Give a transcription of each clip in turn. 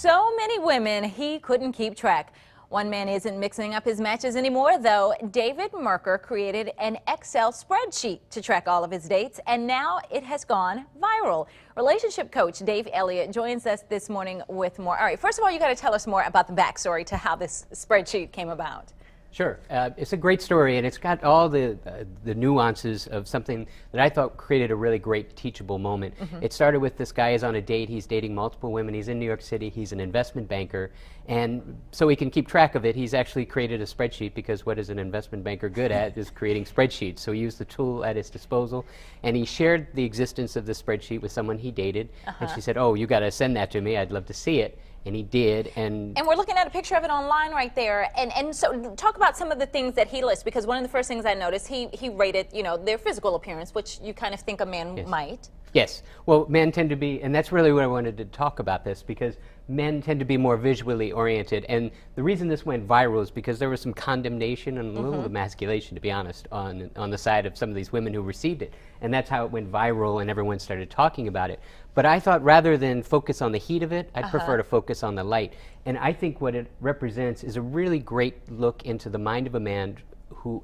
So many women he couldn't keep track. One man isn't mixing up his matches anymore, though. David Merker created an Excel spreadsheet to track all of his dates, and now it has gone viral. Relationship coach Dave Elliott joins us this morning with more. All right, first of all, you got to tell us more about the backstory to how this spreadsheet came about. Sure. It's a great story, and it's got all the nuances of something that I thought created a really great teachable moment. It started with this guy is on a date. He's dating multiple women. He's in New York City. He's an investment banker. And so he can keep track of it. He's actually created a spreadsheet because what is an investment banker good at is creating spreadsheets. So he used the tool at his disposal, and he shared the existence of the spreadsheet with someone he dated. And she said, "Oh, you got to send that to me. I'd love to see it." And he did, and we're looking at a picture of it online right there. And so talk about some of the things that he lists, because one of the first things I noticed, he rated, you know, their physical appearance, which you kind of think a man might. Yes. Well, men tend to be, and that's really what I wanted to talk about this, because men tend to be more visually oriented. And the reason this went viral is because there was some condemnation and a little emasculation, to be honest, on the side of some of these women who received it. And that's how it went viral and everyone started talking about it. But I thought rather than focus on the heat of it, I'd prefer to focus on the light. And I think what it represents is a really great look into the mind of a man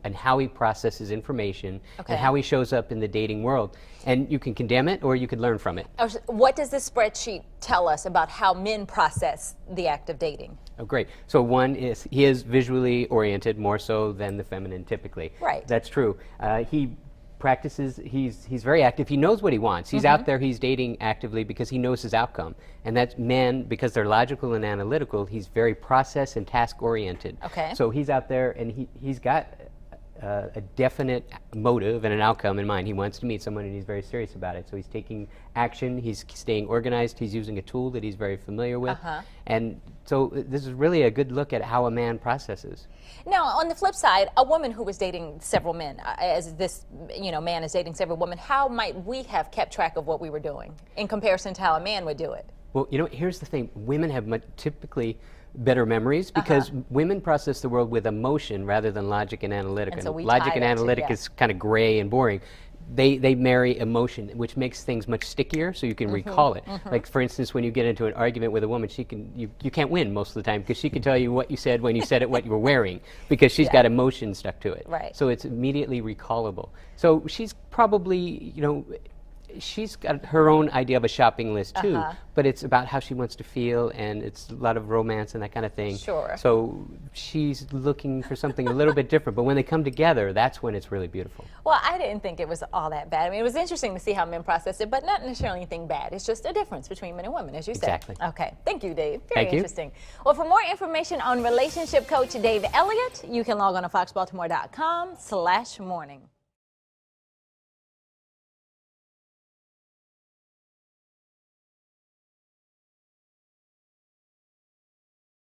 and how he processes information and how he shows up in the dating world. And you can condemn it or you can learn from it. What does this spreadsheet tell us about how men process the act of dating? Oh, great. So one is he is visually oriented more so than the feminine typically. Right. That's true. He practices, he's very active. He knows what he wants. He's out there, he's dating actively because he knows his outcome. And that's men, because they're logical and analytical, he's very process and task oriented. Okay. So he's out there and he's got a definite motive and an outcome in mind. He wants to meet someone and he's very serious about it. So he's taking action, he's staying organized, he's using a tool that he's very familiar with. And so this is really a good look at how a man processes. Now, on the flip side, a woman who was dating several men, as this man is dating several women, how might we have kept track of what we were doing in comparison to how a man would do it? Well, here's the thing. Women have typically better memories because women process the world with emotion rather than logic and analytic. And so logic and analytic is kind of gray and boring. They marry emotion, which makes things much stickier, so you can recall it. Like, for instance, when you get into an argument with a woman, you can't win most of the time because she can tell you what you said when you said it, what you were wearing, because she's got emotion stuck to it. Right. So it's immediately recallable. So she's probably, she's got her own idea of a shopping list too, but it's about how she wants to feel, and it's a lot of romance and that kind of thing. Sure. So she's looking for something a little bit different, but when they come together, that's when it's really beautiful. Well, I didn't think it was all that bad. I mean, it was interesting to see how men process it, but not necessarily anything bad. It's just a difference between men and women, as you said. Exactly. Okay. Thank you, Dave. Thank you. Interesting. Well, for more information on relationship coach Dave Elliott, you can log on to foxbaltimore.com/morning.